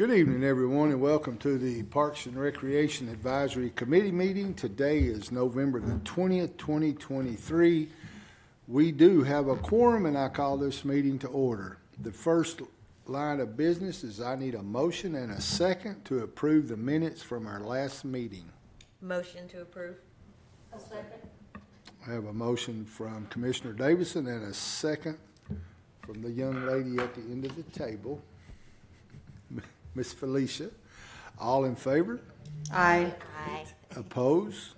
Good evening, everyone, and welcome to the Parks and Recreation Advisory Committee meeting. Today is November the 20th, 2023. We do have a quorum, and I call this meeting to order. The first line of business is I need a motion and a second to approve the minutes from our last meeting. Motion to approve. A second. I have a motion from Commissioner Davison and a second from the young lady at the end of the table, Miss Felicia. All in favor? Aye. Aye. Opposed?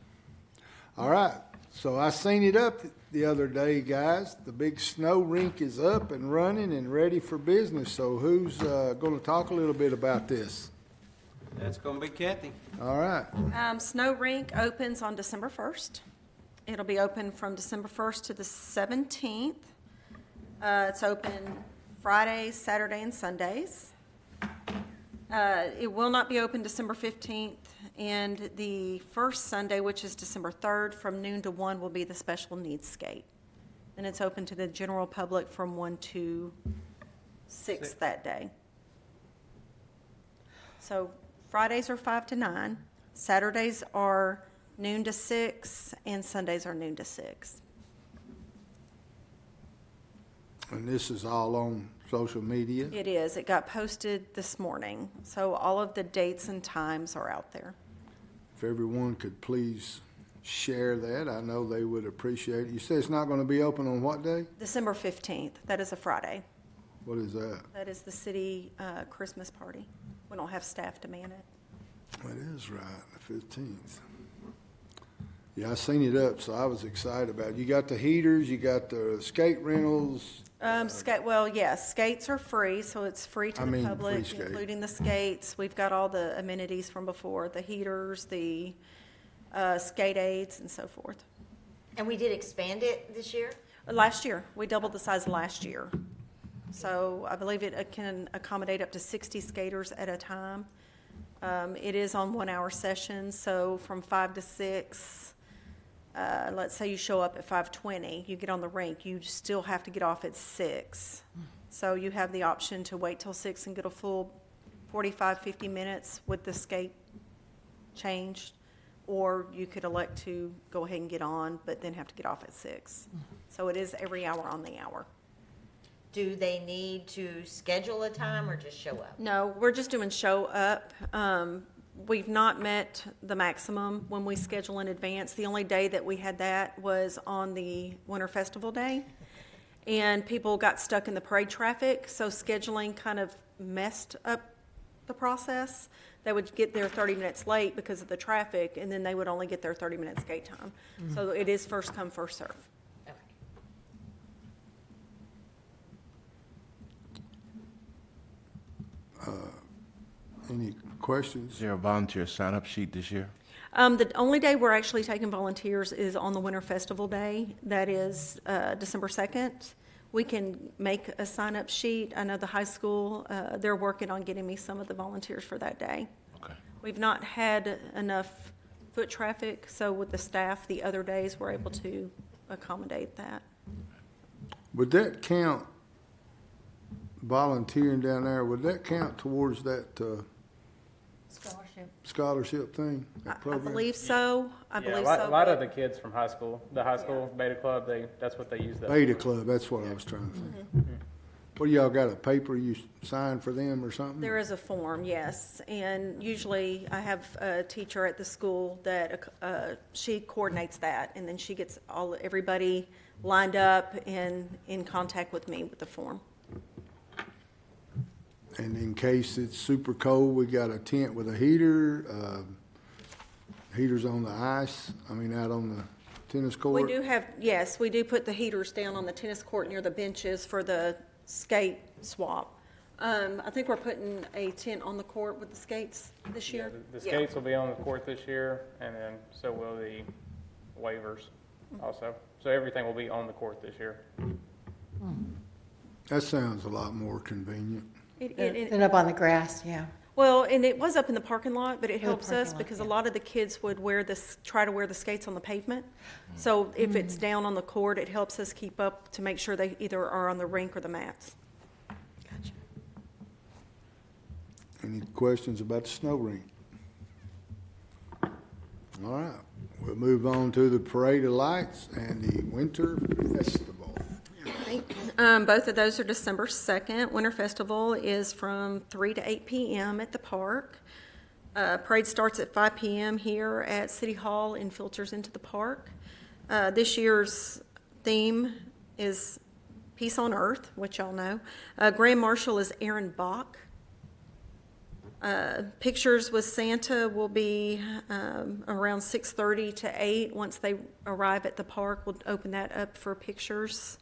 All right, so I seen it up the other day, guys. The big snow rink is up and running and ready for business. So who's going to talk a little bit about this? That's going to be Kathy. All right. Snow rink opens on December 1st. It'll be open from December 1st to the 17th. It's open Fridays, Saturday, and Sundays. It will not be open December 15th, and the first Sunday, which is December 3rd, from noon to 1 will be the special needs skate. And it's open to the general public from 1 to 6 that day. So Fridays are 5 to 9, Saturdays are noon to 6, and Sundays are noon to 6. And this is all on social media? It is. It got posted this morning, so all of the dates and times are out there. If everyone could please share that, I know they would appreciate it. You say it's not going to be open on what day? December 15th, that is a Friday. What is that? That is the city Christmas party. We don't have staff to man it. It is right, the 15th. Yeah, I seen it up, so I was excited about it. You got the heaters, you got the skate rentals. Yes, skates are free, so it's free to the public, free skate. including the skates. We've got all the amenities from before, the heaters, the skate aids, and so forth. And we did expand it this year? Last year, we doubled the size last year. So I believe it can accommodate up to 60 skaters at a time. It is on 1 hour sessions, so from 5 to 6. Let's say you show up at 5:20, you get on the rink, you still have to get off at 6. So you have the option to wait till 6 and get a full 45, 50 minutes with the skate changed, or you could elect to go ahead and get on, but then have to get off at 6. So it is every hour on the hour. Do they need to schedule a time or just show up? No, we're just doing show up. We've not met the maximum when we schedule in advance. The only day that we had that was on the Winter Festival Day, and people got stuck in the parade traffic, so scheduling kind of messed up the process. They would get there 30 minutes late because of the traffic, and then they would only get their 30-minute skate time. So it is first come, first serve. Any questions? Is there a volunteer sign-up sheet this year? The only day we're actually taking volunteers is on the Winter Festival Day. That is December 2nd. We can make a sign-up sheet. I know the high school, they're working on getting me some of the volunteers for that day. Okay. We've not had enough foot traffic, so with the staff the other days, we're able to accommodate that. Would that count, volunteering down there, would that count towards that scholarship thing? That I program? believe so. I Yeah, believe a so. lot but- of the kids from high school, the high school beta club, that's what they use that. Beta for. Club, that's what I was trying to think. What, do y'all got a paper you sign for them or something? There is a form, yes, and usually I have a teacher at the school that she coordinates that, and then she gets everybody lined up and in contact with me with the form. And in case it's super cold, we got a tent with a heater, heaters on the ice, out on the tennis court. We do have, yes, we do put the heaters down on the tennis court near the benches for the skate swap. I think we're putting a tent on the court with the skates this Yeah, year. the skates will be on the court this year, and then so will the waivers also. So everything will be on the court this year. That sounds a lot more convenient. And up on the grass, yeah. Well, and it was up in the parking lot, but it the helps us parking lot, because a yeah. lot of the kids would try to wear the skates on the pavement. So if it's down on the court, it helps us keep up to make sure they either are on the rink or the mats. Gotcha. Any questions about the snow rink? All right, we'll move on to the Parade of Lights and the Winter Festival. Both of those are December 2nd. Winter Festival is from 3 to 8 p.m. at the park. Parade starts at 5 p.m. here at City Hall and filters into the park. This year's theme is Peace on Earth, which y'all know. Grand Marshal is Aaron Bach. Pictures with Santa will be around 6:30 to 8. Once they arrive at the park, we'll open that up for pictures.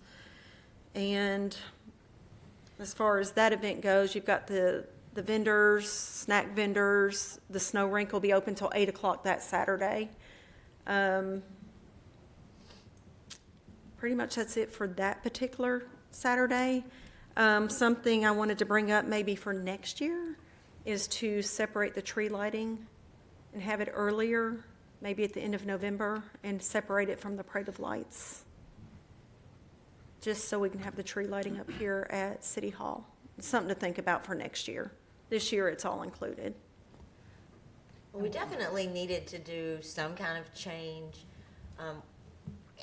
And as far as that event goes, you've got the vendors, snack vendors. The snow rink will be open till 8 o'clock that Saturday. Pretty much that's it for that particular Saturday. Something I wanted to bring up maybe for next year is to separate the tree lighting and have it earlier, maybe at the end of November, and separate it from the Parade of Lights. Just so we can have the tree lighting up here at City Hall. It's something to think about for next year. This year, it's all included. We definitely needed to do some kind of change.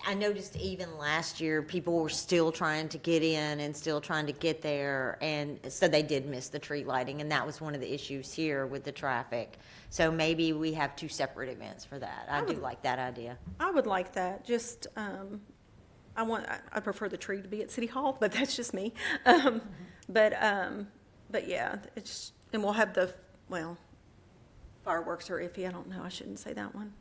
I noticed even last year, people were still trying to get in and still trying to get there, and so they did miss the tree lighting, and that was one of the issues here with the traffic. So maybe we have 2 separate events for that. I do like that idea. I would like that, just, I prefer the tree to be at City Hall, but that's just me. But yeah, it's, and we'll have fireworks are iffy, I don't know, I shouldn't say that one.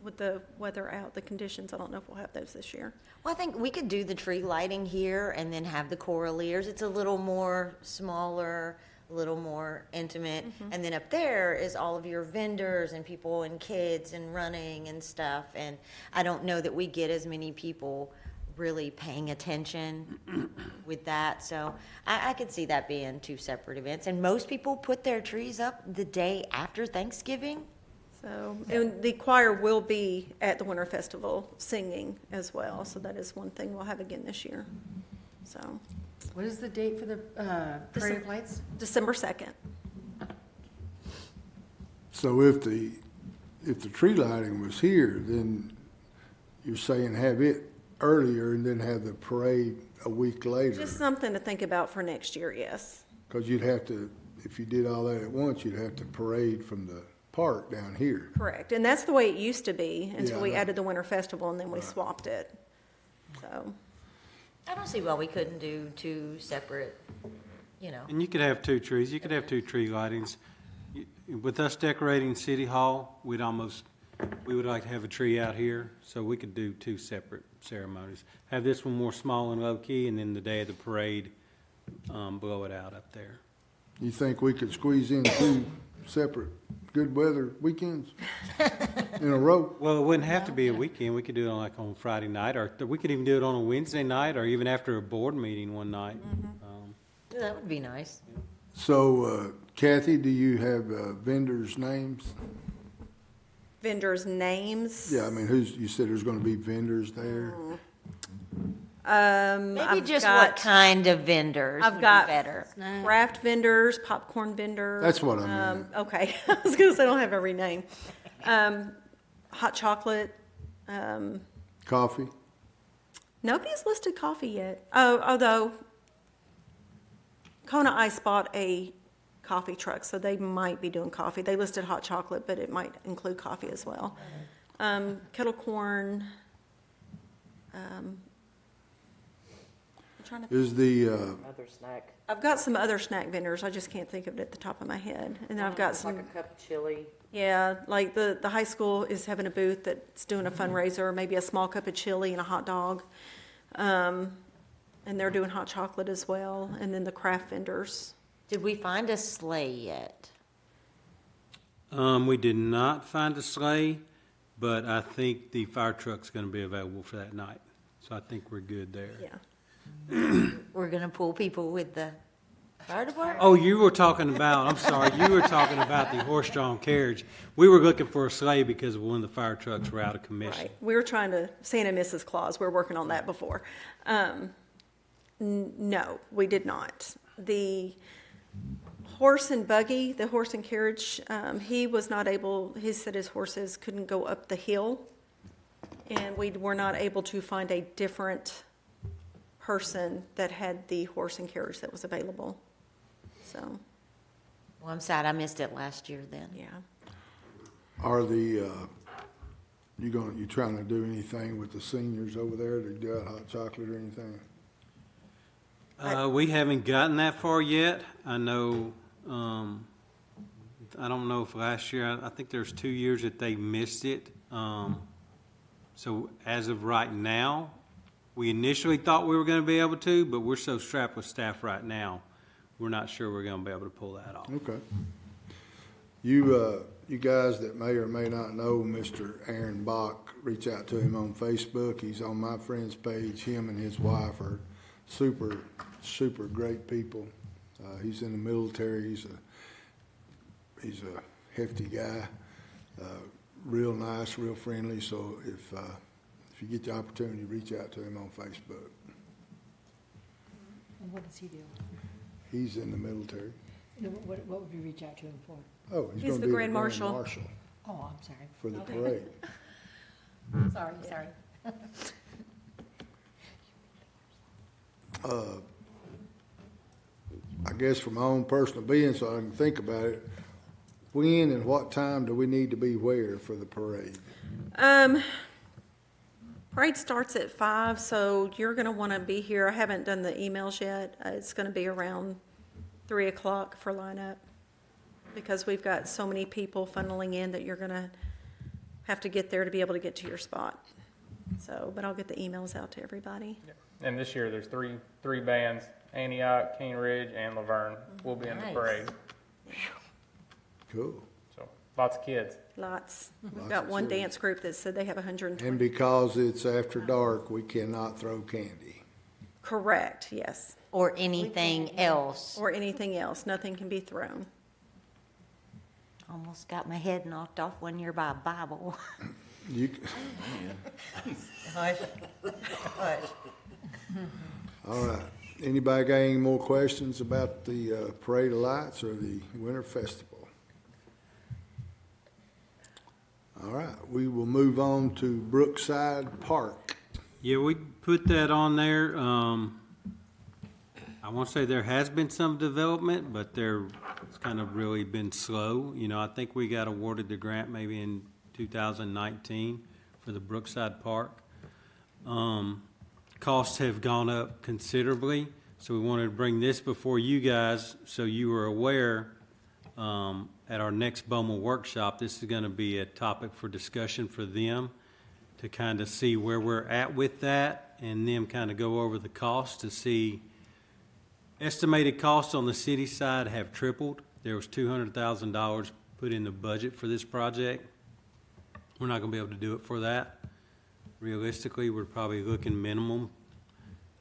With the weather out, the conditions, I don't know if we'll have those this year. Well, I think we could do the tree lighting here and then have the coraliers. It's a little more smaller, a little more intimate. And then up there is all of your vendors and people and kids and running and stuff. And I don't know that we get as many people really paying attention with that. So I could see that being 2 separate events. And most people put their trees up the day after Thanksgiving. So, and the choir will be at the Winter Festival singing as well, so that is one thing we'll have again this year. So, What is the date for the Parade of Lights? December 2nd. So if the tree lighting was here, then you're saying have it earlier and then have the parade a week later? Just something to think about for next year, yes. Because you'd have to, if you did all that at once, you'd have to parade from the park down here. Correct, and that's the way it used to be until Yeah, we I know. added the Winter Festival and then we swapped it. So, I don't see why we couldn't do 2 separate, And you could have 2 trees, you could have 2 tree lightings. With us decorating City Hall, we would like to have a tree out here, so we could do 2 separate ceremonies. Have this one more small and low-key, and then the day of the parade, blow it out up there. You think we could squeeze in 2 separate good weather weekends in a row? Well, it wouldn't have to be a weekend. We could do it on Friday night, or we could even do it on a Wednesday night, or even after a board meeting one night. that would be nice. So Kathy, do you have vendors' names? vendors' names. Yeah, I mean, you said there's gonna be vendors there? Maybe I've just got- what kind of vendors I've would got be better. craft vendors, popcorn vendors. That's what I meant. Okay, I was gonna say I don't have every name. Hot chocolate, Coffee? nobody's listed coffee yet. Oh, although Kona Ice bought a coffee truck, so they might be doing coffee. They listed hot chocolate, but it might include coffee as well. Kettle corn, I'm trying to Is the, Another snack, I've got some other snack vendors, I just can't think of it at the top of my head. And then I've got some, like a cup of chili. yeah, like the high school is having a booth that's doing a fundraiser, maybe a small cup of chili and a hot dog. And they're doing hot chocolate as well, and then the craft vendors. Did we find a sleigh yet? We did not find a sleigh, but I think the fire truck's gonna be available for that night. So I think we're good there. Yeah. We're gonna pull people with the fire department? Oh, you were talking about, I'm sorry, you were talking about the horse-drawn carriage. We were looking for a sleigh because one of the fire trucks were out of commission. Right. We were trying to Santa and Mrs. Claus. We were working on that before. No, we did not. The horse and buggy, the horse and carriage, he was not able, he said his horses couldn't go up the hill. And we were not able to find a different person that had the horse and carriage that was available. So, Well, I'm sad I missed it last year then. yeah. Are the, you trying to do anything with the seniors over there to do out hot chocolate or anything? We haven't gotten that far yet. I know, I don't know if last year, I think there's 2 years that they missed it. So as of right now, we initially thought we were gonna be able to, but we're so strapped with staff right now, we're not sure we're gonna be able to pull that off. Okay. You guys that may or may not know Mr. Aaron Bach, reach out to him on Facebook. He's on my friend's page. Him and his wife are super, super great people. He's in the military. He's a hefty guy, real nice, real friendly. So if you get the opportunity, reach out to him on Facebook. And what does he do? He's in the military. No, what would we reach out to him for? Oh, he's He's going to the be Grand the Marshal. Grand Marshal Oh, I'm sorry. for the Okay. parade. Sorry. I guess for my own personal being, so I can think about it, when and what time do we need to be where for the parade? Parade starts at 5, so you're gonna wanna be here. I haven't done the emails yet. It's gonna be around 3 o'clock for lineup, because we've got so many people funneling in that you're gonna have to get there to be able to get to your spot. So, but I'll get the emails out to everybody. And this year, there's three bands, Antioch, King Ridge, and Laverne will be in the Nice. parade. Cool. So, lots of kids. Lots. We've Lots got of one children. dance group that said they have 120. And because it's after dark, we cannot throw candy. Correct, yes. Or anything else. Or anything else. Nothing can be thrown. Almost got my head knocked off one year by a Bible. You, Hush. all right. Anybody got any more questions about the Parade of Lights or the Winter Festival? All right, we will move on to Brookside Park. Yeah, we put that on there. I won't say there has been some development, but it's kind of really been slow. You know, I think we got awarded the grant maybe in 2019 for the Brookside Park. Costs have gone up considerably, so we wanted to bring this before you guys so you were aware. At our next BOMA workshop, this is going to be a topic for discussion for them to kind of see where we're at with that, and them kind of go over the cost to see. Estimated costs on the city side have tripled. There was $200,000 put in the budget for this project. We're not going to be able to do it for that. Realistically, we're probably looking minimum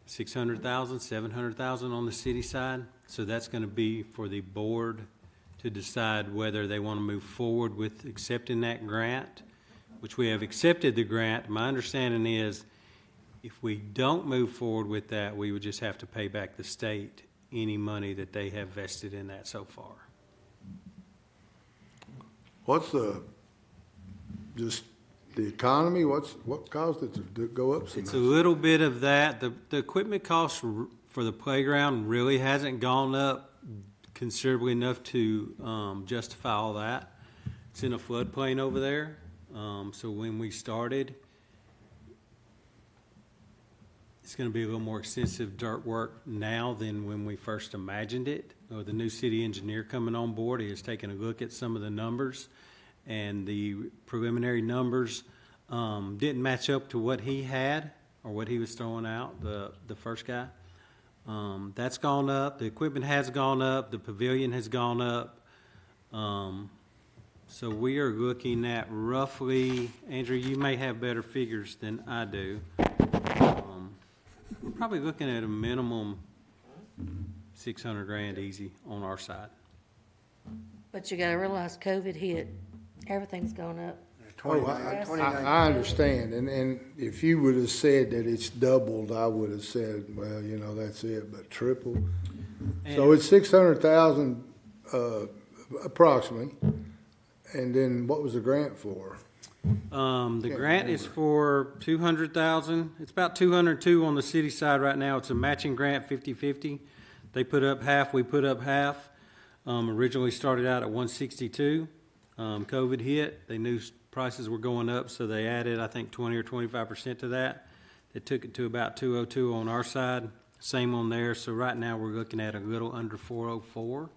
$600,000, $700,000 on the city side. So that's going to be for the board to decide whether they want to move forward with accepting that grant, which we have accepted the grant. My understanding is if we don't move forward with that, we would just have to pay back the state any money that they have vested in that so far. What's just the economy? What caused it to go up so It's much? a little bit of that. The equipment cost for the playground really hasn't gone up considerably enough to justify all that. It's in a floodplain over there. So when we started, it's going to be a little more extensive dirt work now than when we first imagined it. The new city engineer coming on board, he has taken a look at some of the numbers, and the preliminary numbers didn't match up to what he had or what he was throwing out, the first guy. That's gone up. The equipment has gone up. The pavilion has gone up. So we are looking at roughly, Andrew, you may have better figures than I do. We're probably looking at a minimum 600 grand easy on our side. But you gotta realize COVID hit, everything's gone up. Oh, I understand, and if you would have said that it's doubled, I would have said, well, that's it, but triple. So it's 600,000 approximately. And then what was the grant for? The grant is for 200,000. It's about 202 on the city side right now. It's a matching grant, 50-50. They put up half, we put up half. Originally started out at 162. COVID hit. They knew prices were going up, so they added, I think, 20 or 25% to that. They took it to about 202 on our side. Same on there. So right now we're looking at a little under 404.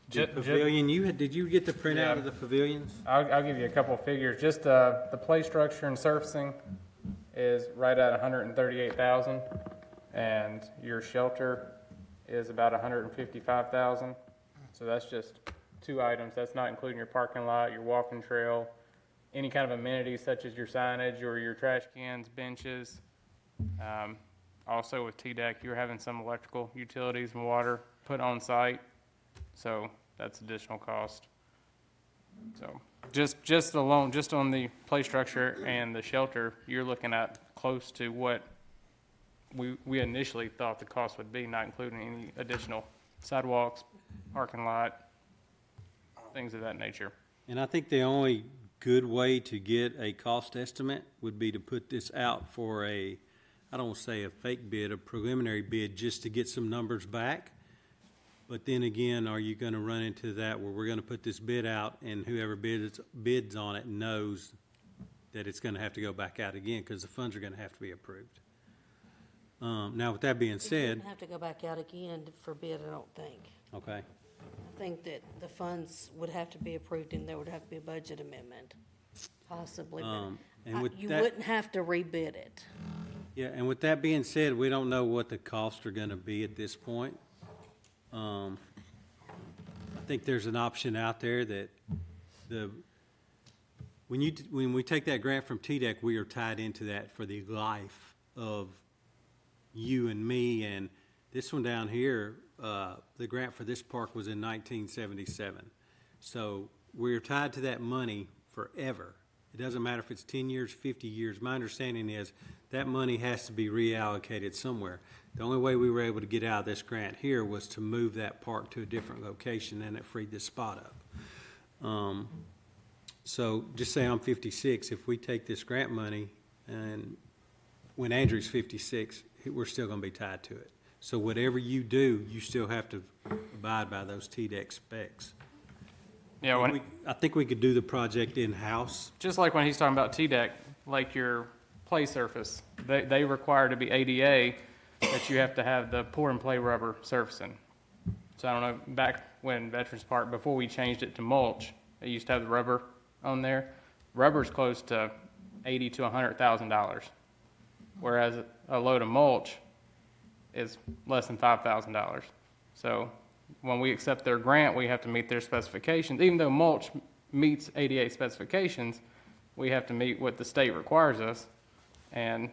The pavilion, did you get the printout of the pavilions? I'll give you a couple of figures. Just the play structure and surfacing is right at 138,000, and your shelter is about 155,000. So that's just 2 items. That's not including your parking lot, your walking trail, any kind of amenities such as your signage or your trash cans, benches. Also with T-Deck, you're having some electrical utilities and water put on site. So that's additional cost. So just alone, just on the play structure and the shelter, you're looking at close to what we initially thought the cost would be, not including any additional sidewalks, parking lot, things of that nature. And I think the only good way to get a cost estimate would be to put this out for I don't want to say a fake bid, a preliminary bid, just to get some numbers back. But then again, are you going to run into that where we're going to put this bid out and whoever bids on it knows that it's going to have to go back out again because the funds are going to have to be approved? Now, with that being It said, wouldn't have to go back out again for bid, I don't think. okay, I think that the funds would have to be approved and there would have to be a budget amendment, possibly. and But with you that, wouldn't have to rebid it. yeah, and with that being said, we don't know what the costs are going to be at this point. I think there's an option out there that when we take that grant from TDEC, we are tied into that for the life of you and me. And this one down here, the grant for this park was in 1977. So we're tied to that money forever. It doesn't matter if it's 10 years, 50 years. My understanding is that money has to be reallocated somewhere. The only way we were able to get out of this grant here was to move that park to a different location, and it freed this spot up. So just say I'm 56. If we take this grant money, and when Andrew's 56, we're still going to be tied to it. So whatever you do, you still have to abide by those TDEC specs. Yeah, I think we could do the project in-house. just like when he's talking about T-Deck, like your play surface, they require to be ADA that you have to have the pour and play rubber surfacing. So I don't know, back when Veterans Park, before we changed it to mulch, they used to have the rubber on there. Rubber's close to $80,000 to $100,000, whereas a load of mulch is less than $5,000. So when we accept their grant, we have to meet their specifications. Even though mulch meets ADA specifications, we have to meet what the state requires us. And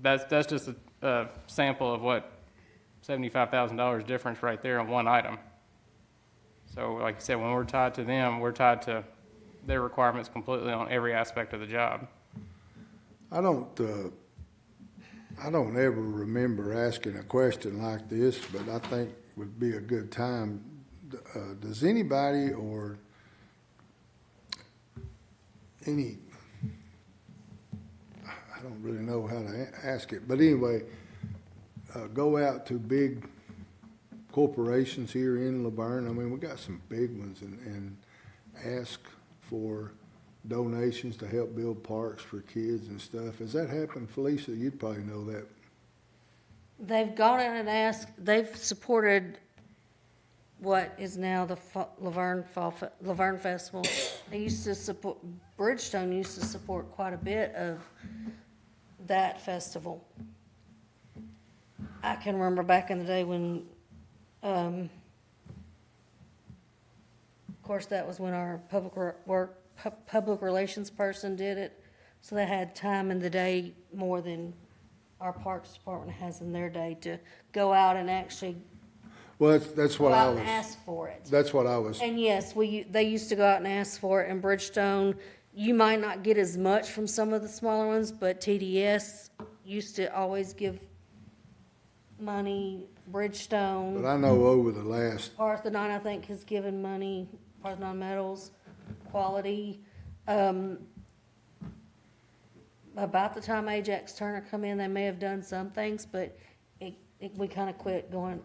that's just a sample of what $75,000 difference right there on one item. So like I said, when we're tied to them, we're tied to their requirements completely on every aspect of the job. I don't ever remember asking a question like this, but I think would be a good time. Does anybody or any, I don't really know how to ask it, but anyway, go out to big corporations here in Laverne. I mean, we got some big ones, and ask for donations to help build parks for kids and stuff. Has that happened, Felicia? You'd probably know that. They've gone in and asked, they've supported what is now the Laverne Festival. They used to support, Bridgestone used to support quite a bit of that festival. I can remember back in the day when, of course, that was when our public relations person did it. So they had time in the day more than our Parks Department has in their day to go out and actually Well, that's go what I out was. and ask for it. That's what I was. And yes, they used to go out and ask for it in Bridgestone. You might not get as much from some of the smaller ones, but TDS used to always give money, But Bridgestone, I know over the last, Parthenon, I think, has given money, Parthenon Metals, Quality. About the time Ajax Turner come in, they may have done some things, but we kind of quit going,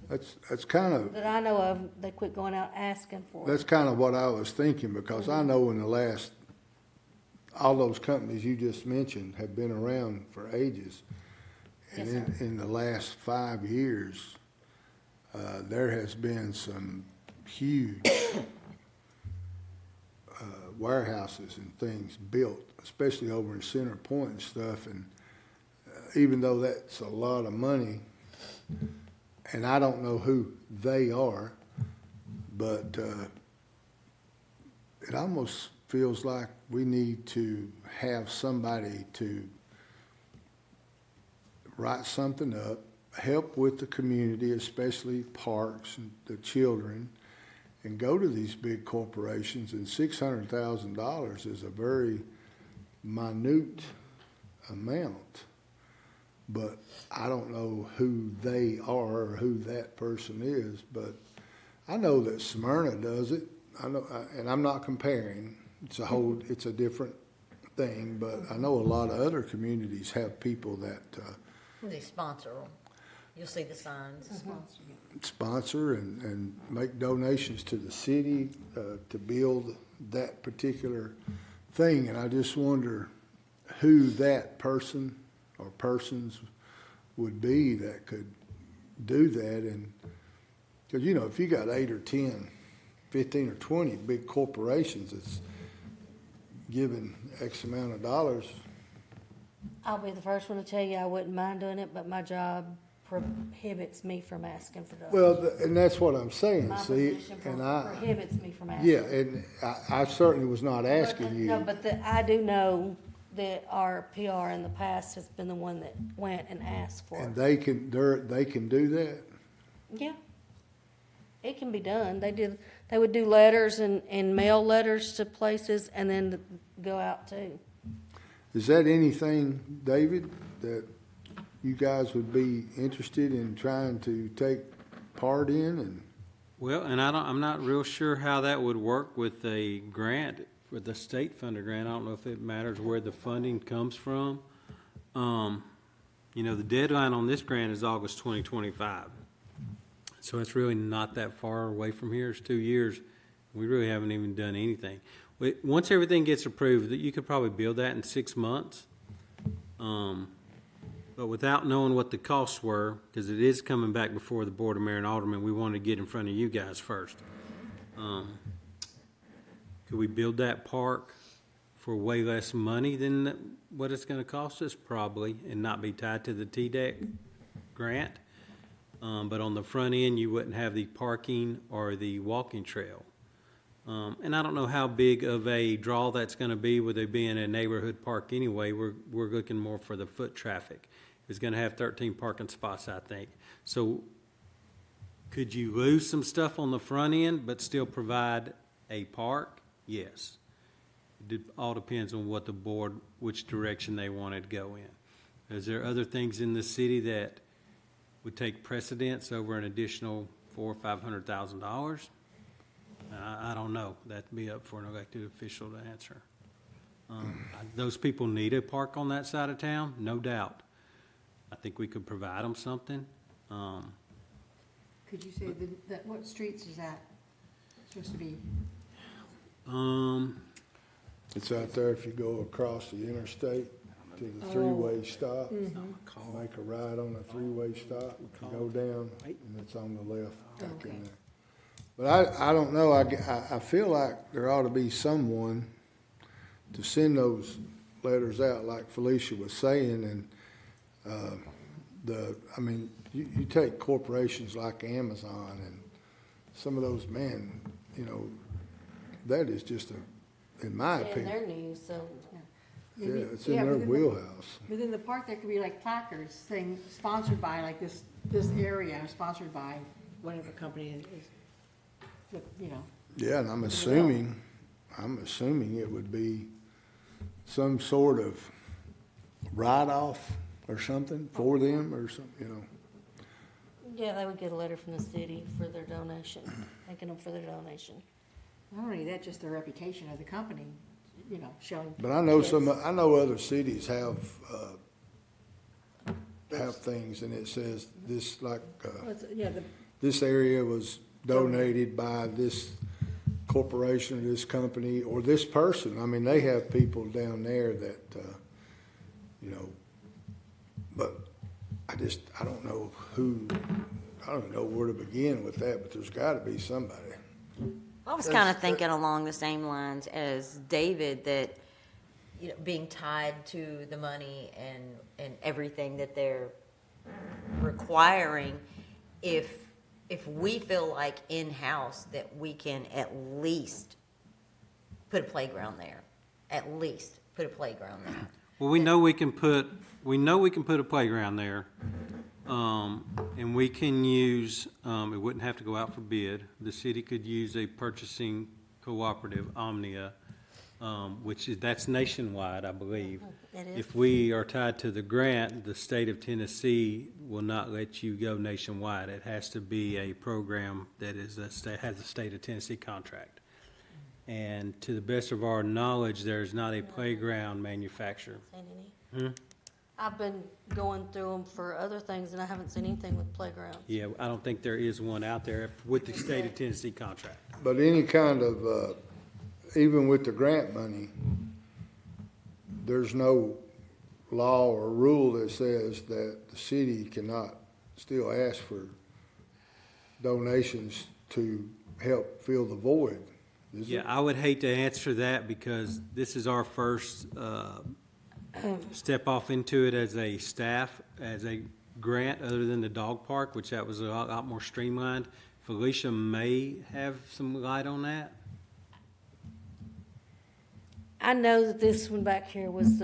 that's kind of, that I know of, they quit going out asking for it. that's kind of what I was thinking, because I know in the last, all those companies you just mentioned have been around for ages. And Yes, in the last 5 years, there has been some huge warehouses and things built, especially over in Center Point and stuff. And even though that's a lot of money, and I don't know who they are, but it almost feels like we need to have somebody to write something up, help with the community, especially parks and the children, and go to these big corporations. And $600,000 is a very minute amount, but I don't know who they are or who that person is. But I know that Smyrna does it. I know, and I'm not comparing. It's a different thing. But I know a lot of other communities have people that They sponsor them. You'll see the signs. sponsor and make donations to the city to build that particular thing. And I just wonder who that person or persons would be that could do that. And because, you know, if you got 8 or 10, 15 or 20 big corporations that's giving X amount of dollars, I'll be the first one to tell you I wouldn't mind doing it, but my job prohibits me from asking for dollars. well, and that's what I'm saying, My see? position And I, prohibits me from asking. yeah, and I certainly was not asking you. No, but I do know that our PR in the past has been the one that went and asked for And it. they can do that? Yeah. It can be done. They would do letters and mail letters to places and then go out too. Is that anything, David, that you guys would be interested in trying to take part in? And Well, and I'm not real sure how that would work with a grant, with the state funded grant. I don't know if it matters where the funding comes from. You know, the deadline on this grant is August 2025. So it's really not that far away from here. It's 2 years. We really haven't even done anything. Once everything gets approved, you could probably build that in 6 months. But without knowing what the costs were, because it is coming back before the Board of Mayor and Aldermen, we wanted to get in front of you guys first. Could we build that park for way less money than what it's gonna cost us? Probably, and not be tied to the TDEC grant. But on the front end, you wouldn't have the parking or the walking trail. And I don't know how big of a draw that's gonna be with it being a neighborhood park anyway. We're looking more for the foot traffic. It's gonna have 13 parking spots, I think. So could you lose some stuff on the front end but still provide a park? Yes. It all depends on what the board, which direction they wanted to go in. Is there other things in the city that would take precedence over an additional $400,000 or $500,000? I don't know. That'd be up for an elected official to answer. Those people need a park on that side of town, no doubt. I think we could provide them something. Could you say that, what streets is that supposed to be? it's out there if you go across the interstate to the three-way stop. Make a right on a three-way stop, you go down, and it's on the left back in Okay. there. But I don't know, I feel like there ought to be someone to send those letters out, like Felicia was saying, and, I mean, you take corporations like Amazon and some of those, man, you know, that is just in my In opinion, their news, so. yeah, it's in their wheelhouse. Within the park, there could be like placards saying sponsored by, like this area, sponsored by whatever company it is, you know. Yeah, and I'm assuming it would be some sort of write-off or something for them or something, you know. Yeah, they would get a letter from the city for their donation, thanking them for their donation. Not only that, just the reputation of the company, you know, showing. But I know kids. I know other cities have things and it says this, like, Yeah, this area was donated by this corporation or this company or this person. I mean, they have people down there that, you know, but I don't know I don't know where to begin with that, but there's gotta be somebody. I was kind of thinking along the same lines as David, that, you know, being tied to the money and everything that they're requiring, if we feel like in-house that we can at least put a playground there, Well, we know we can put a playground there, and we can use, it wouldn't have to go out for bid. The city could use a purchasing cooperative, Omnia, that's nationwide, I believe. It is. If we are tied to the grant, the state of Tennessee will not let you go nationwide. It has to be a program that has a state of Tennessee contract. And to the best of our knowledge, there's not a playground manufacturer. Seen any? I've been going through them for other things, and I haven't seen anything with playgrounds. Yeah, I don't think there is one out there with the state of Tennessee contract. But any kind of, even with the grant money, there's no law or rule that says that the city cannot still ask for donations to help fill the void. Is Yeah, it? I would hate to answer that because this is our first step off into it as a staff, as a grant, other than the dog park, which that was a lot more streamlined. Felicia may have some light on that. I know that this one back here was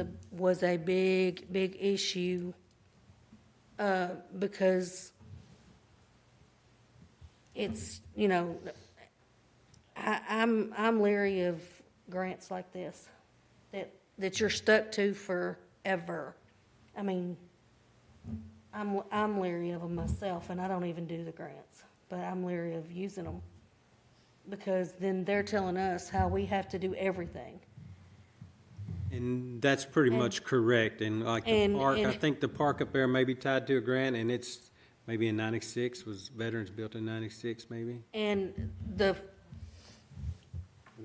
a big issue, because it's, you know, I'm leery of grants like this, that you're stuck to forever. I mean, I'm leery of them myself, and I don't even do the grants, but I'm leery of using them, because then they're telling us how we have to do everything. And that's pretty much correct. And like the park, I think the park up there may be tied to a grant, and it's maybe in 96, was Veterans built in 96 maybe? And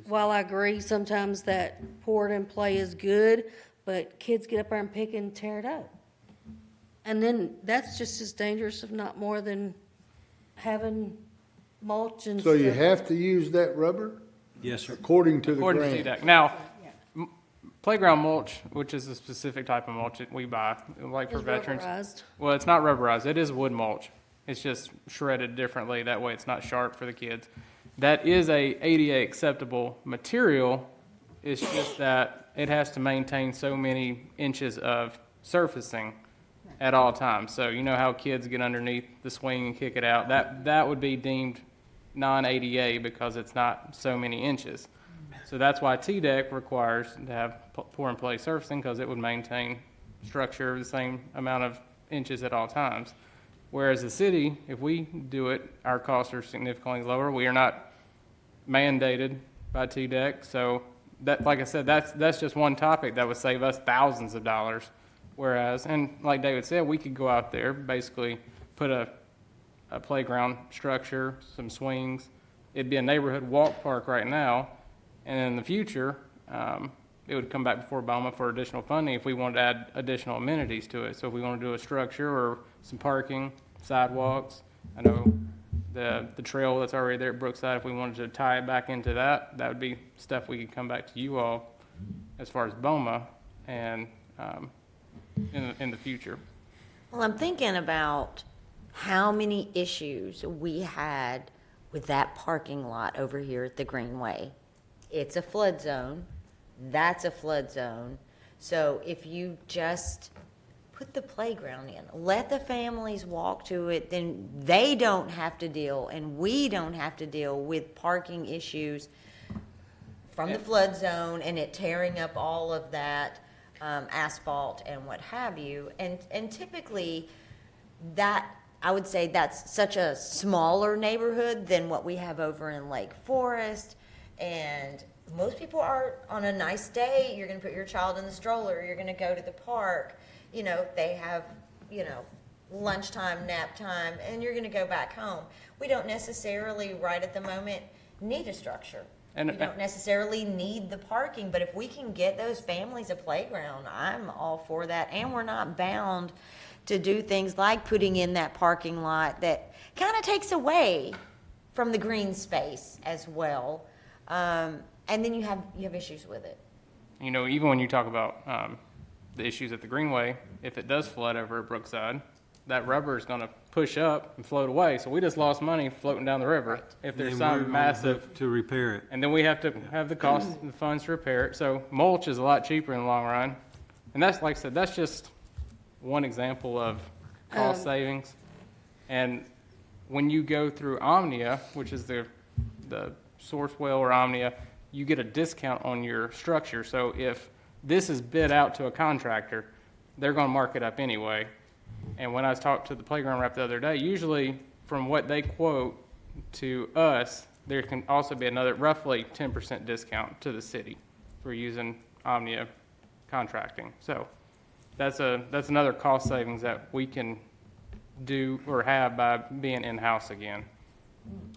while I agree sometimes that pour it and play is good, but kids get up there and pick and tear it up. And then that's just as dangerous, if not more, than having mulch and So you stuff. have to use that rubber Yes, sir. according to the According to grant? CDEC. Now, playground mulch, which is a specific type of mulch that we buy, like for It's veterans. rubberized. Well, it's not rubberized. It is wood mulch. It's just shredded differently. That way it's not sharp for the kids. That is a ADA acceptable material. It's just that it has to maintain so many inches of surfacing at all times. So you know how kids get underneath the swing and kick it out? That would be deemed non-ADA because it's not so many inches. So that's why TDEC requires to have pour and play surfacing, because it would maintain structure the same amount of inches at all times. Whereas the city, if we do it, our costs are significantly lower. We are not mandated by TDEC. So that, like I said, that's just one topic that would save us thousands of dollars. Whereas, and like David said, we could go out there, basically put a playground structure, some swings. It'd be a neighborhood walk park right now. And in the future, it would come back before BOMA for additional funding if we wanted to add additional amenities to it. So if we want to do a structure or some parking, sidewalks, I know the trail that's already there at Brookside, if we wanted to tie it back into that, that would be stuff we could come back to you all as far as BOMA and in the future. Well, I'm thinking about how many issues we had with that parking lot over here at the Greenway. It's a flood zone. That's a flood zone. So if you just put the playground in, let the families walk to it, then they don't have to deal, and we don't have to deal with parking issues from the flood zone and it tearing up all of that asphalt and what have you. And typically, that I would say that's such a smaller neighborhood than what we have over in Lake Forest. And most people are, on a nice day, you're gonna put your child in the stroller, you're gonna go to the park. You know, they have, you know, lunchtime, nap time, and you're gonna go back home. We don't necessarily, right at the moment, need a structure. And- We don't necessarily need the parking, but if we can get those families a playground, I'm all for that. And we're not bound to do things like putting in that parking lot that kind of takes away from the green space as well. And then you have issues with it. You know, even when you talk about the issues at the Greenway, if it does flood over at Brookside, that rubber is going to push up and float away. So we just lost money floating down the river. Right. If there's And we're some on massive, hook to repair it. and then we have to have the cost and the funds to repair it. So mulch is a lot cheaper in the long run. And that's, like I said, that's just one example of cost savings. And when you go through Omnia, which is the Sourcewell or Omnia, you get a discount on your structure. So if this is bid out to a contractor, they're going to mark it up anyway. And when I talked to the playground rep the other day, usually from what they quote to us, there can also be another roughly 10% discount to the city for using Omnia contracting. So that's another cost savings that we can do or have by being in-house again.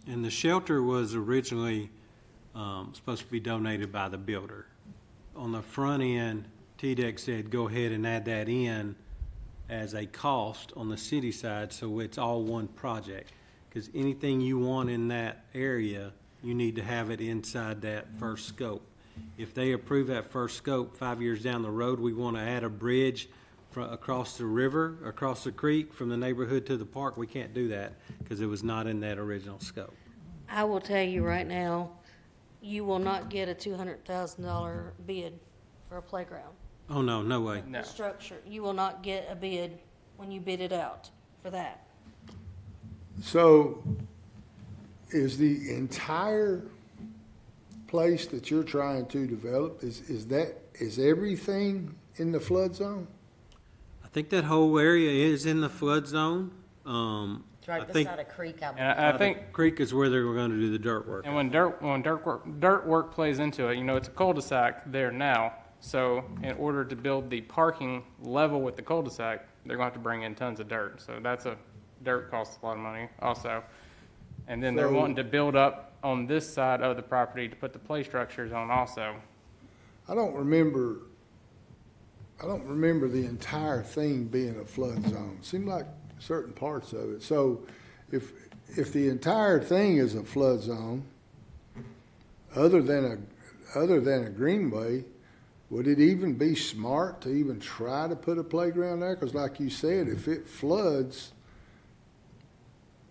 And the shelter was originally supposed to be donated by the builder. On the front end, TDEC said, go ahead and add that in as a cost on the city side, so it's all one project. Because anything you want in that area, you need to have it inside that first scope. If they approve that first scope, 5 years down the road, we want to add a bridge across the river, across the creek, from the neighborhood to the park, we can't do that because it was not in that original scope. I will tell you right now, you will not get a $200,000 bid for a playground. Oh, no, no way. No. Structure, you will not get a bid when you bid it out for that. So is the entire place that you're trying to develop, is everything in the flood zone? I think that whole area is in the flood zone. It's right I think beside a creek, I And I think, the creek is where they're going to do the dirt work. and when dirt work plays into it, you know, it's a cul-de-sac there now. So in order to build the parking level with the cul-de-sac, they're going to have to bring in tons of dirt. So dirt costs a lot of money also. And then they're So- wanting to build up on this side of the property to put the play structures on also. I don't remember the entire thing being a flood zone. Seemed like certain parts of it. So if the entire thing is a flood zone, other than a greenway, would it even be smart to even try to put a playground there? Because like you said, if it floods,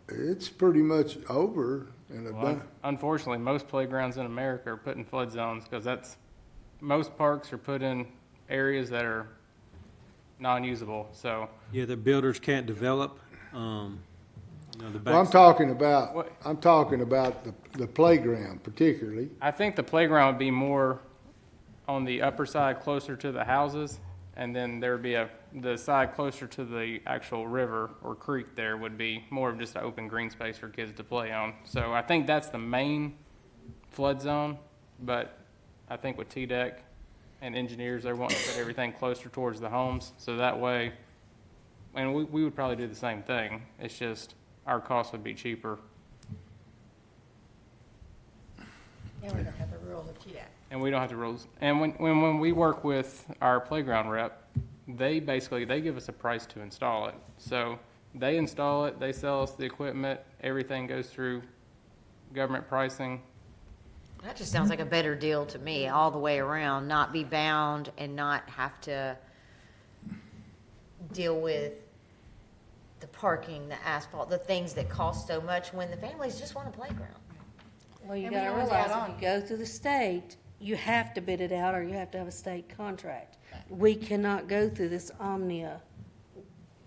it's pretty much over and a Well, unfortunately, most playgrounds in America are put in flood zones because most parks are put in areas that are non-usable. So Yeah, the builders can't develop, the Well, I'm back. talking about What- the playground particularly. I think the playground would be more on the upper side, closer to the houses, and then there would be the side closer to the actual river or creek there would be more of just an open green space for kids to play on. So I think that's the main flood zone, but I think with TDEC and engineers, they're wanting to put everything closer towards the homes, so that way, and we would probably do the same thing, it's just our cost would be cheaper. Yeah, we don't have the rules of TDEC. And we don't have to rules. And when we work with our playground rep, they give us a price to install it. So they install it, they sell us the equipment, everything goes through government pricing. That just sounds like a better deal to me, all the way around, not be bound and not have to deal with the parking, the asphalt, the things that cost so much when the families just want a playground. Well, you And we gotta always realize add if you go through the state, you have to bid it out or you have to have a state contract. We cannot go through this Omnia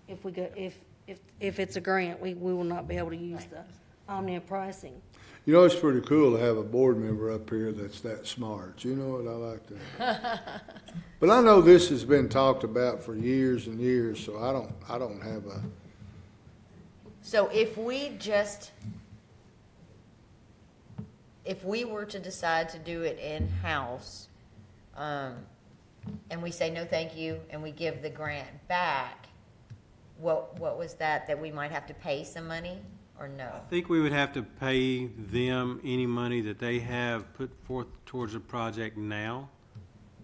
if it's a grant, we will not be able to use the Omnia pricing. You know, it's pretty cool to have a board member up here that's that smart. You know what, I like that. But I know this has been talked about for years and years, so I don't have So if we were to decide to do it in-house, and we say no thank you, and we give the grant back, what was that we might have to pay some money, or no? I think we would have to pay them any money that they have put forth towards the project now.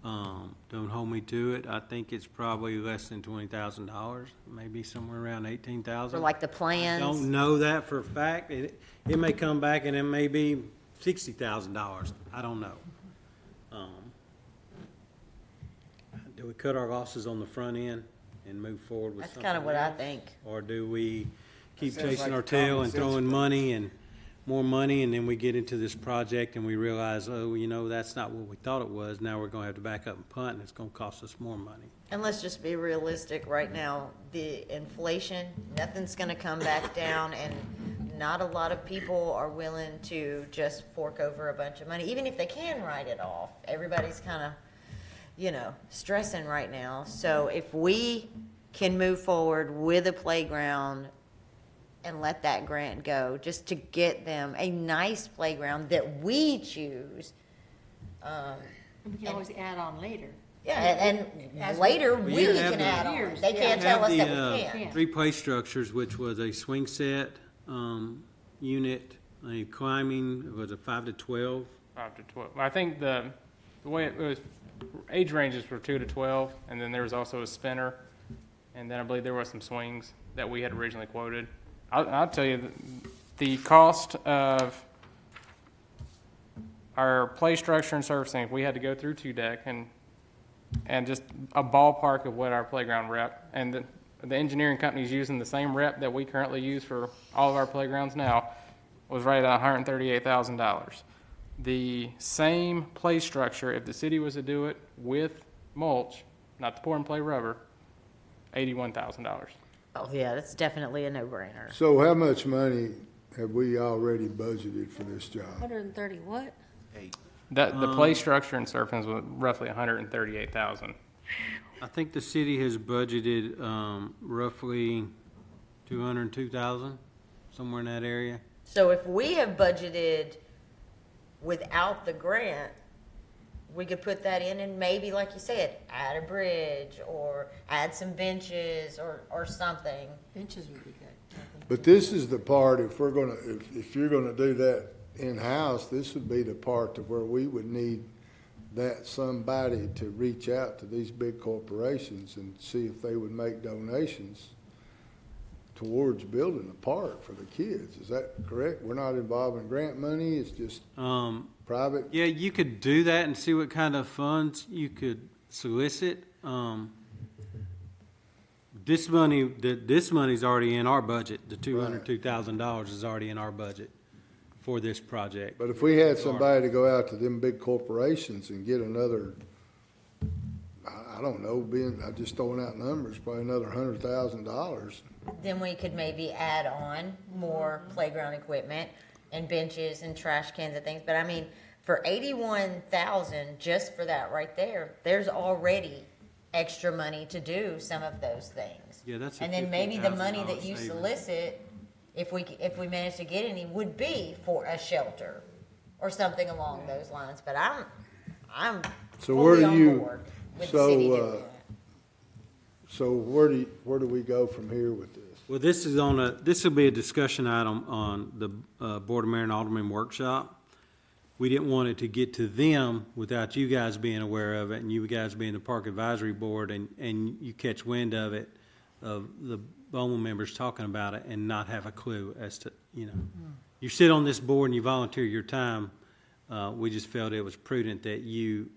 Don't hold me to it. I think it's probably less than $20,000, maybe somewhere around 18,000. For like the I plans? don't know that for a fact. It may come back and it may be $60,000. I don't know. Do we cut our losses on the front end and move forward with That's something kind of what I else? think. Or do we keep Sounds chasing like our a tail common and sense throwing approach. money and more money, and then we get into this project and we realize, oh, that's not what we thought it was. Now we're gonna have to back up and punt, and it's gonna cost us more money. And let's just be realistic, right now, the inflation, nothing's gonna come back down, and not a lot of people are willing to just fork over a bunch of money, even if they can write it off. Everybody's kinda, stressing right now. So if we can move forward with a playground and let that grant go, just to get them a nice playground that we choose, And we can always add on later. yeah, and As we- later Well, we you have can the- add on. Years, They yeah. can't tell us Have that the, we can't. three play structures, which was a swing set, unit, a climbing, was it 5 to 12? 5 to 12. I think the way it was, age ranges were 2 to 12, and then there was also a spinner, and then I believe there were some swings that we had originally quoted. I'll tell you, the cost of our play structure and surfacing, if we had to go through 2-deck and just a ballpark of what our playground rep, and the engineering company's using the same rep that we currently use for all of our playgrounds now, was right at $138,000. The same play structure, if the city was to do it with mulch, not the pour and play rubber, $81,000. Oh, yeah, that's definitely a no-brainer. So how much money have we already budgeted for this job? 130 what? The play structure and surfing was roughly $138,000. I think the city has budgeted roughly 202,000, somewhere in that area. So if we have budgeted without the grant, we could put that in and maybe, like you said, add a bridge or add some benches or something. Benches would be good, I think. But this is the part, if you're gonna do that in-house, this would be the part to where we would need that somebody to reach out to these big corporations and see if they would make donations towards building a park for the kids. Is that correct? We're not involving grant money, it's just private? Yeah, you could do that and see what kind of funds you could solicit. This money's already in our budget. The $202,000 is already in our budget for this project. But if we had somebody to go out to them big corporations and get another, I don't know, I'm just throwing out numbers, probably another $100,000. Then we could maybe add on more playground equipment and benches and trash cans and things. But I mean, for 81,000, just for that right there, there's already extra money to do some of those things. Yeah, that's a And then maybe the money that $50,000 you savings. solicit, if we manage to get any, would be for a shelter or something along those lines. But I'm So where fully do on you- board with the city so, doing that. So where do we go from here with this? Well, this will be a discussion item on the Board of Mayor and Alderman workshop. We didn't want it to get to them without you guys being aware of it, and you guys being the Park Advisory Board, and you catch wind of it, of the Bowman members talking about it, and not have a clue as to, you sit on this board and you volunteer your time. We just felt it was prudent that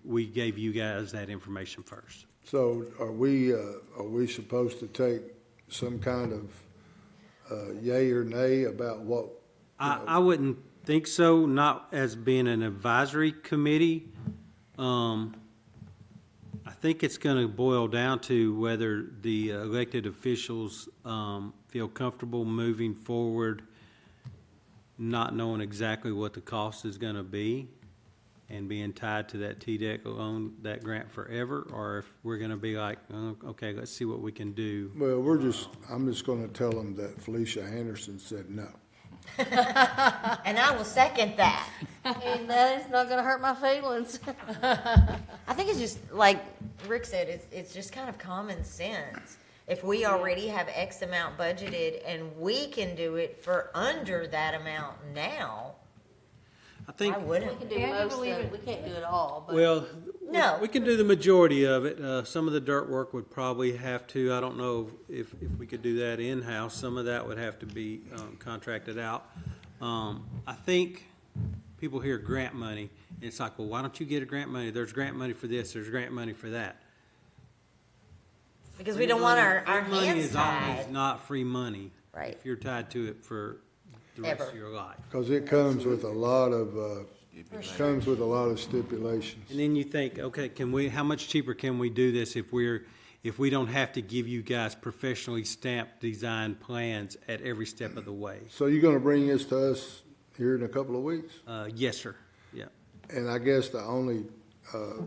we gave you guys that information first. So are we supposed to take some kind of yay or nay about what? I wouldn't think so, not as being an advisory committee. I think it's going to boil down to whether the elected officials feel comfortable moving forward, not knowing exactly what the cost is going to be. and being tied to that TDEC loan, that grant forever, or if we're gonna be like, oh, okay, let's see what we can do. Well, I'm just gonna tell them that Felicia Anderson said no. And I will second that. And that is not gonna hurt my feelings. I think it's just, like Rick said, it's just kind of common sense. If we already have X amount budgeted and we can do it for under that amount now, I think, I We wouldn't. can do most of it, we can't do it all, but. well, No. we can do the majority of it. Some of the dirt work would probably have to, I don't know if we could do that in-house. Some of that would have to be contracted out. I think people hear grant money, and it's like, well, why don't you get a grant money? There's grant money for this, there's grant money for that. Because we don't want our Free money hands is always tied. not free money. Right. If you're tied to it for the rest Ever. of your life. Cause it comes with a lot of stipulations. And then you think, okay, how much cheaper can we do this if we don't have to give you guys professionally stamped design plans at every step of the way? So you're gonna bring this to us here in a couple of weeks? Yes, sir, yeah. And I guess the only, I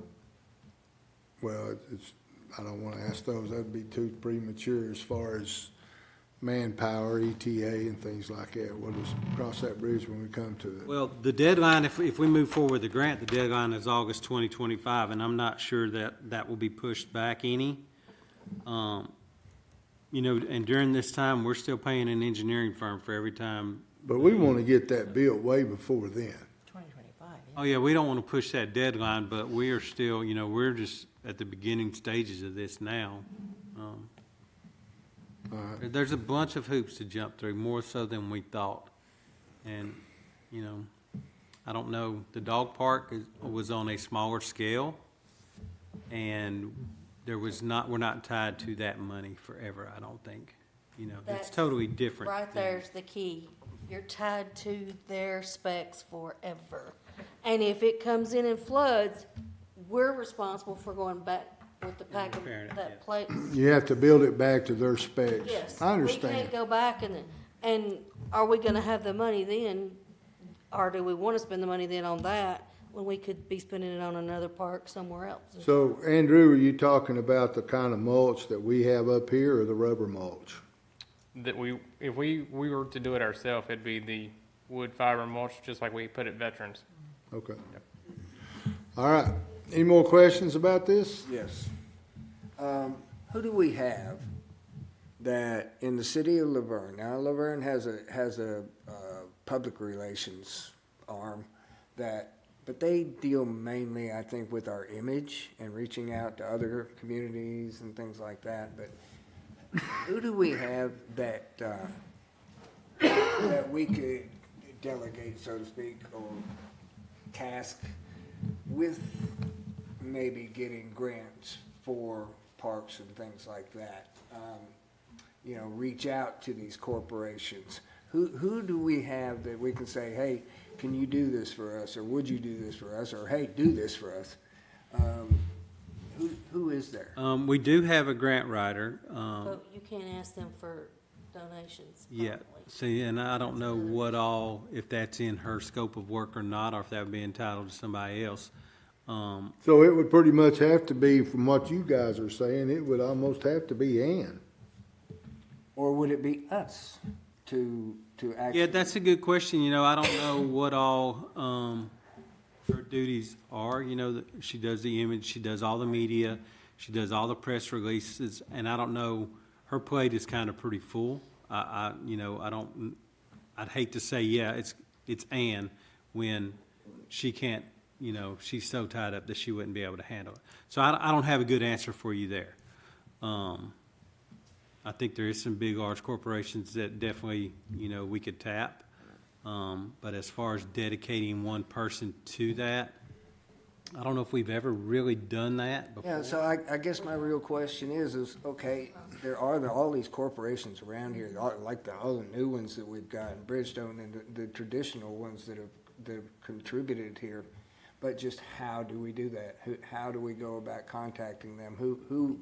don't wanna ask those, that'd be too premature as far as manpower, ETA and things like that. We'll just cross that bridge when we come to it. Well, the deadline, if we move forward with the grant, the deadline is August 2025, and I'm not sure that will be pushed back any. You know, and during this time, we're still paying an engineering firm for every time. But we wanna get that built way before then. 2025, Oh, yeah, we don't want to push that deadline, but we are still, you know, we're just at the beginning stages of this now. All right. There's a bunch of hoops to jump through, more so than we thought. And, you know, I don't know, the dog park was on a smaller scale, and we're not tied to that money forever, I don't think. You know, it's That's totally different. Right there's the key. You're tied to their specs forever. And if it comes in and floods, we're responsible for going back with the pack of repairing it, that yeah. plate. You have to build it back to their specs. Yes. I We understand. can't go back and are we gonna have the money then? Or do we wanna spend the money then on that when we could be spending it on another park somewhere else? So, Andrew, are you talking about the kind of mulch that we have up here or the rubber mulch? That if we were to do it ourselves, it'd be the wood fiber mulch, just like we put at Veterans. Okay. All right. Any more questions about this? Yes. Who do we have that in the city of Laverne? Now, Laverne has a public relations arm but they deal mainly, I think, with our image and reaching out to other communities and things like that. But who do we have that we could delegate, so to speak, or task with maybe getting grants for parks and things like that? You know, reach out to these corporations. Who do we have that we can say, hey, can you do this for us, or would you do this for us, or hey, do this for us? Who is there? We do have a grant writer. But you can't ask them for donations. Yeah, probably. see, and I don't know if that's in her scope of work or not, or if that would be entitled to somebody else. So it would pretty much have to be, from what you guys are saying, it would almost have to be Ann. Or would it be us to actually? Yeah, that's a good question. You know, I don't know what all her duties are. You know, she does the image, she does all the media, she does all the press releases, and I don't know, her plate is kind of pretty full. I'd hate to say, yeah, it's Ann, when she can't, you know, she's so tied up that she wouldn't be able to handle it. So I don't have a good answer for you there. I think there is some big, large corporations that definitely, you know, we could tap. But as far as dedicating one person to that, I don't know if we've ever really done that before. Yeah, so I guess my real question is okay, there are all these corporations around here, like all the new ones that we've got in Bridgestone and the traditional ones that have contributed here. But just how do we do that? How do we go about contacting them? Who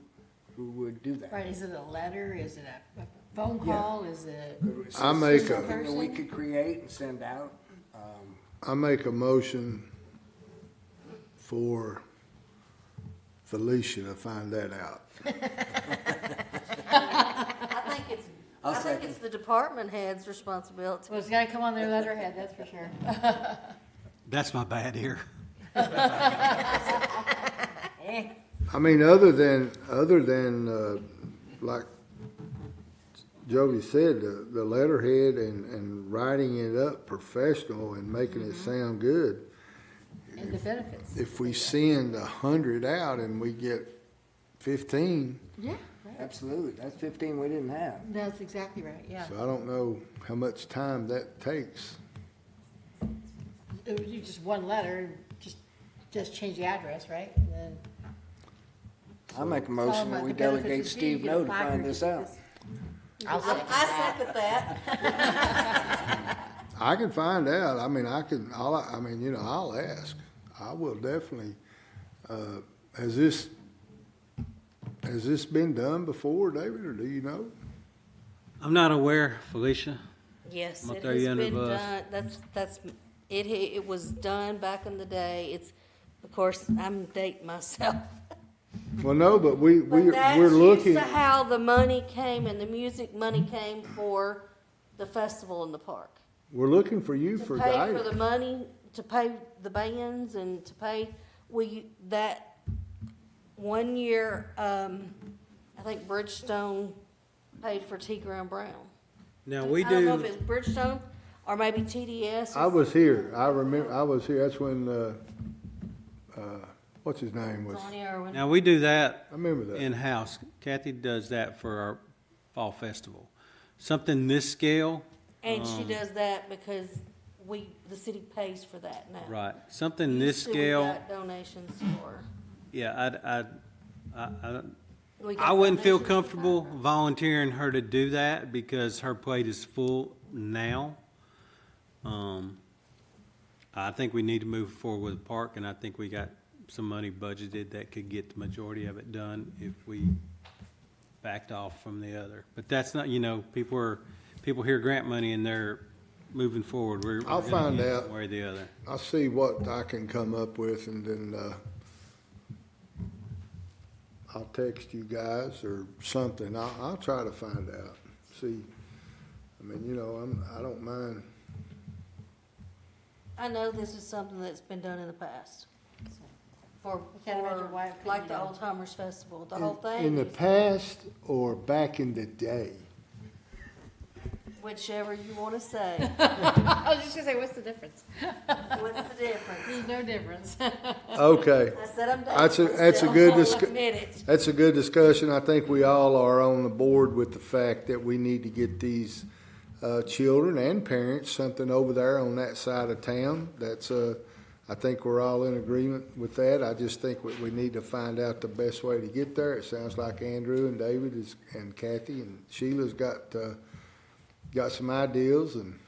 would do that? Right, is it a letter, is it a phone call, is it? I make Is this something that we person? could create and send out? I make a motion for Felicia to find that out. I think it's the department head's responsibility. Well, it's gotta come on their letterhead, that's for sure. That's my bad ear. I mean, other than, like Jody said, the letterhead and writing it up professional and making it sound good. And the benefits. If we send 100 out and we get 15, Yeah. Absolutely, that's 15 we didn't have. That's exactly right, yeah. so I don't know how much time that takes. It would be just one letter, just change the address, right? And then I make a tell motion them that what we the benefits delegate would be, Steve get a No to placard, find this out. I'll second I that. second that. I can find out. I mean, I'll ask. I will definitely. Has this been done before, David, or do you know? I'm not aware, Felicia. Yes, I'm gonna it throw has you under been the bus. done, it was done back in the day. It's, of course, I'm dating myself. Well, no, but we're That's looking. used to how the money came and the music money came for the festival in the park. We're looking for you To for pay for guidance. the money, to pay the bands and to pay, that 1 year, I think Bridgestone paid for T. Brown Brown. Now, we I don't know if do, it's Bridgestone or maybe TDS. I was here. I remember. I was here. That's when. What's his name was? Donnie Irwin. now we do that I remember that. in-house. Kathy does that for our fall festival. Something this scale, And she does that because the city pays for that now. right, something this Used to, we scale, got donations for. yeah, We got I wouldn't feel donations for comfortable volunteering her to do that because her plate is full now. I think we need to move forward with the park, and I think we got some money budgeted that could get the majority of it done if we backed off from the other. But that's not, people hear grant money and they're moving forward. We're I'll gonna find get it out. one way or the other. I'll see what I can come up with, and then I'll text you guys or something. I'll try to find out. See, I mean, I don't mind. I know this is something that's been done in the past. For, Can't imagine why it couldn't like be the done. Old Timers Festival, the whole thing. In the is- past or back in the day? Whichever you wanna say. I was just gonna say, what's the difference? What's the difference? There's no difference. Okay. I said I'm That's dating a myself, good I'll discuss- admit it. That's a good discussion. I think we all are on the board with the fact that we need to get these children and parents something over there on that side of town. That's I think we're all in agreement with that. I just think we need to find out the best way to get there. It sounds like Andrew and David and Kathy and Sheila's got some ideas, and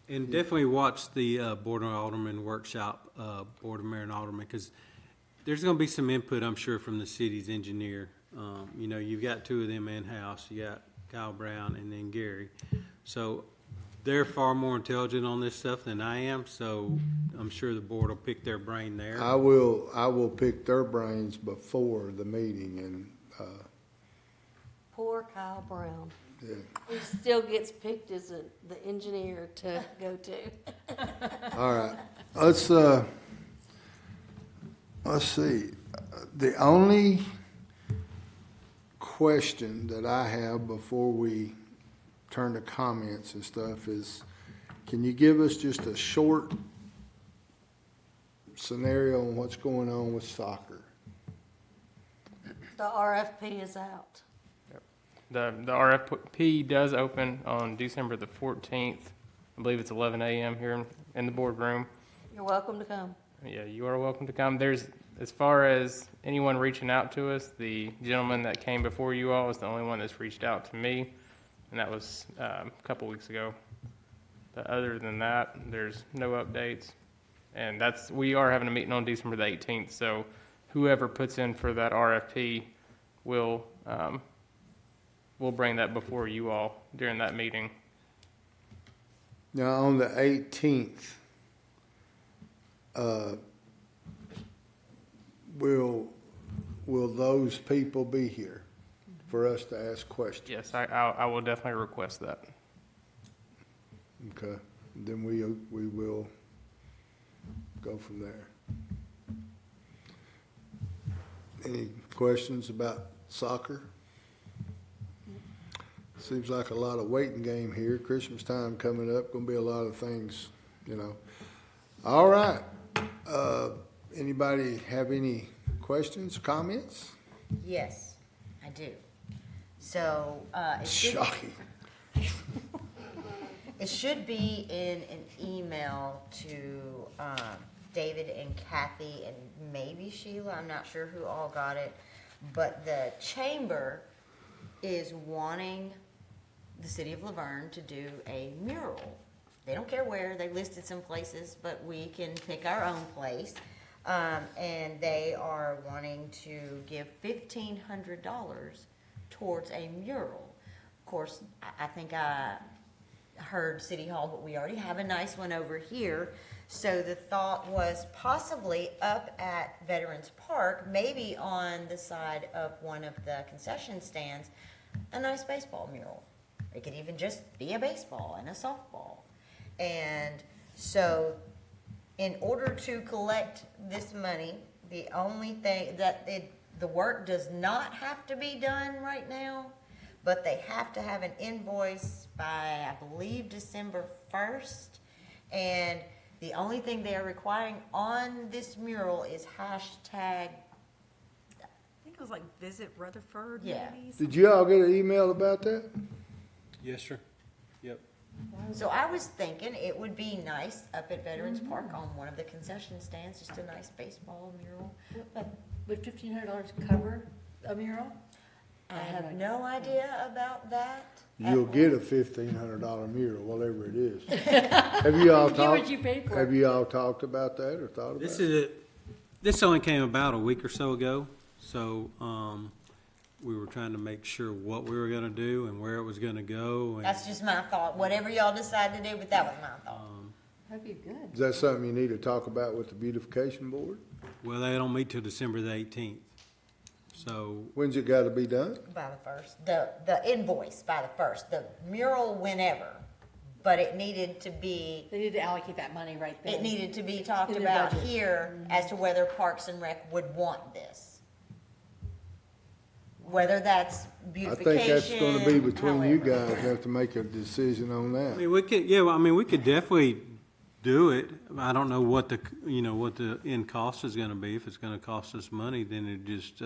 And definitely watch the Board of Alderman workshop, Board of Mayor and Alderman, because there's going to be some input, I'm sure, from the city's engineer. You've got two of them in-house. You got Kyle Brown and then Gary. So they're far more intelligent on this stuff than I am, so I'm sure the board will pick their brain there. I will pick their brains before the meeting, and Poor Kyle Brown. yeah. He still gets picked as the engineer to go to. All right, let's see. The only question that I have before we turn to comments and stuff is, can you give us just a short scenario on what's going on with soccer? The RFP is out. The RFP does open on December the 14th. I believe it's 11 a.m. here in the boardroom. You're welcome to come. Yeah, you are welcome to come. As far as anyone reaching out to us, the gentleman that came before you all is the only one that's reached out to me, and that was a couple weeks ago. But other than that, there's no updates. And we are having a meeting on December the 18th, so whoever puts in for that RFP will bring that before you all during that meeting. Now, on the 18th, will those people be here for us to ask questions? Yes, I will definitely request that. Okay, then we will go from there. Any questions about soccer? Seems like a lot of waiting game here. Christmas time coming up, gonna be a lot of things, you know. All right. Anybody have any questions, comments? Yes, I do. So, Shocking. it should be in an email to David and Kathy and maybe Sheila. I'm not sure who all got it. But the chamber is wanting the city of Laverne to do a mural. They don't care where. They listed some places, but we can pick our own place. And they are wanting to give $1,500 towards a mural. Of course, I think I heard City Hall, but we already have a nice one over here. So the thought was possibly up at Veterans Park, maybe on the side of one of the concession stands, a nice baseball mural. It could even just be a baseball and a softball. And so in order to collect this money, the only thing that the work does not have to be done right now, but they have to have an invoice by, I believe, December 1st. And the only thing they are requiring on this mural is hashtag, I think it was like Visit Rutherford, Yeah. maybe? Did you all get an email about that? Yes, sir. Yep. so I was thinking it would be nice up at Veterans Park on one of the concession stands, just a nice baseball mural. But would $1,500 cover a mural? I have no idea about that. You'll get a $1,500 mural, whatever it is. Have you all Get what talked? you paid for. Have you all talked about that or thought about This it? is this only came about a week or so ago, so we were trying to make sure what we were going to do and where it was going to go. And, That's just my thought. Whatever y'all decide to do, but that was my thought. That'd be good. Is that something you need to talk about with the beautification board? well, they don't meet till December the 18th. So When's it gotta be done? By the 1st. The invoice by the 1st. The mural whenever. But it needed to be, They need to allocate that money right there. it needed to be talked In the about budget. here as to whether Parks and Rec would want this. Whether that's I beautification. think that's gonna be between you however. guys, have to make a decision on I that. mean, we could, yeah, well, I mean, we could definitely do it. I don't know what the, what the end cost is gonna be. If it's gonna cost us money, then it just,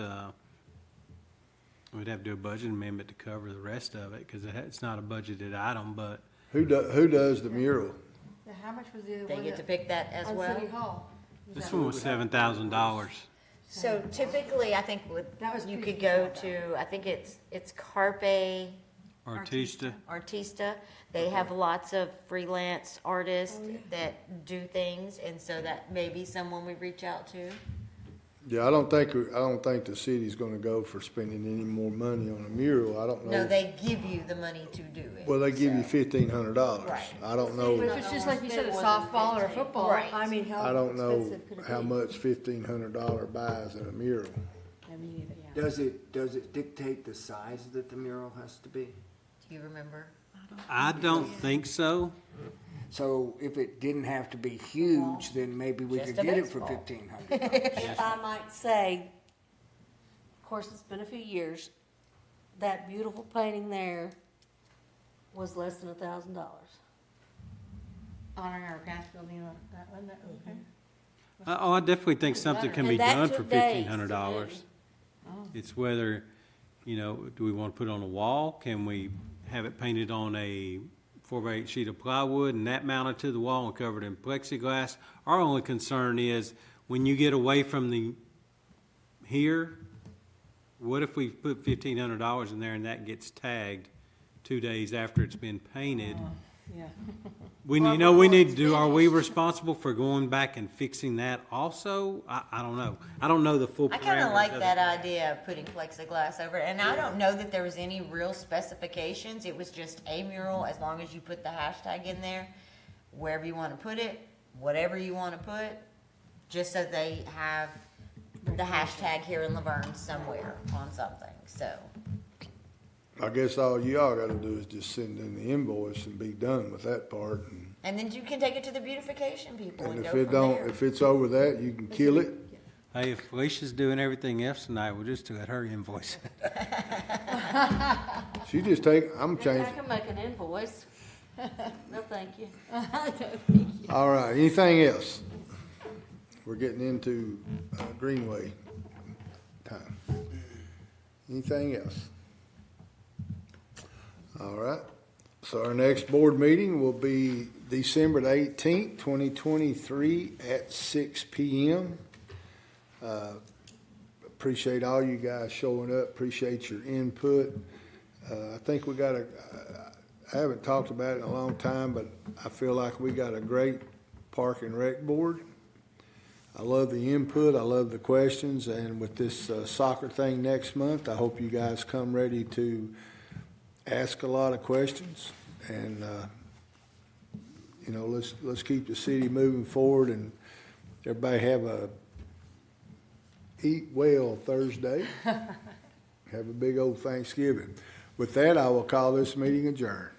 we'd have to do a budget amendment to cover the rest of it, because it's not a budgeted item, but Who does the mural? Now, how much was the other They one get to that- pick that as on well. City Hall? Was this that- one was $7,000. So typically, I think That was you pretty could go good. to, I think it's Carpe Artista. Artista. They have lots of freelance artists that do things, and so that may be someone we reach out to. Yeah, I don't think the city's gonna go for spending any more money on a mural. I don't know. No, they give you the money to do it. Well, they give you so. $1,500. Right. I don't But know, if it's just like you said, a softball or a football, Right. I mean, how I don't know expensive could it be? how much $1,500 buys in a mural. I mean, yeah. Does it dictate the size that the mural has to be? Do you remember? I don't think so. So if it didn't have to be huge, then maybe we Just could a get it for baseball. $1,500. If I might say, of course, it's been a few years, that beautiful painting there was less than $1,000. Honoring our past building, that one, that, okay. I definitely think something can be And that done for took days to $1,500. do. It's whether, do we want to put it on a wall? Can we have it painted on a 4x8 sheet of plywood and that mounted to the wall and covered in plexiglass? Our only concern is when you get away from here, what if we put $1,500 in there and that gets tagged 2 days after it's been painted? Yeah. We need to do, are we responsible for going back and fixing that also? I don't know. I don't know the full I parameters. kind of like of that it. idea of putting plexiglass over it, and I don't know that there was any real specifications. It was just a mural, as long as you put the hashtag in there, wherever you want to put it, whatever you want to put, just so they have the hashtag here in Laverne somewhere on something, so. I guess all y'all gotta do is just send in the invoice and be done with that part. And then you can take it to the beautification people And and if go it from don't, there. if it's over that, you can kill it. Hey, if Felicia's doing everything else tonight, we'll just let her invoice. She just take, I'm I changing. can make an invoice. No, thank you. All right, anything else? We're getting into Greenway time. Anything else? All right, so our next board meeting will be December the 18th, 2023 at 6 p.m. Appreciate all you guys showing up, appreciate your input. I think we got I haven't talked about it in a long time, but I feel like we got a great park and rec board. I love the input, I love the questions, and with this soccer thing next month, I hope you guys come ready to ask a lot of questions, and let's keep the city moving forward, and everybody have a eat well Thursday. Have a big old Thanksgiving. With that, I will call this meeting adjourned.